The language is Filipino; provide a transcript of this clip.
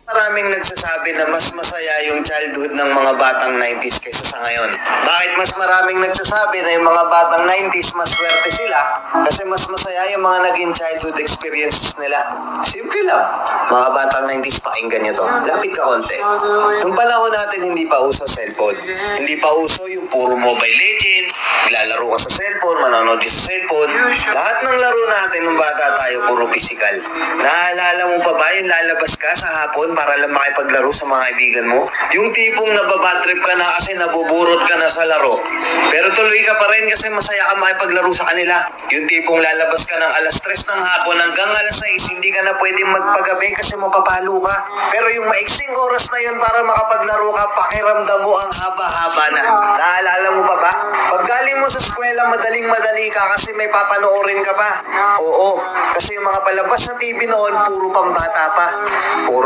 Maraming nagsasabi na mas masaya yung childhood ng mga batang 90s kaysa sa ngayon. Bakit mas maraming nagsasabi na yung mga batang 90s mas swerte sila? Kasi mas masaya yung mga naging childhood experiences nila. Simple lang. Mga batang 90s, pakinggan nyo to. Lapit ka konti. Nung panahon natin, hindi pa uso cellphone. Hindi pa uso yung puro Mobile Legends, nilalaro ka sa cellphone, manonood ka sa cellphone. Lahat ng laro natin nung bata tayo, puro physical. Naalala mo pa ba yung lalabas ka sa hapon para lang makipaglaro sa mga kaibigan mo? Yung tipong nababatrip ka na kasi nabuburot ka na sa laro. Pero tuloy ka pa rin kasi masaya ka makipaglaro sa kanila. Yung tipong lalabas ka ng alas 3 ng hapon hanggang alas 6, hindi ka na pwedeng magpagabi kasi mapapalo ka. Pero yung maiksing oras na yun para makapaglaro ka, pakiramdam mo ang haba-haba na. Naalala mo pa ba? Pag galing mo sa eskwela, madaling-madali ka kasi may papanoorin ka pa. Oo, kasi yung mga palabas na TV noon, puro pambata pa. Puro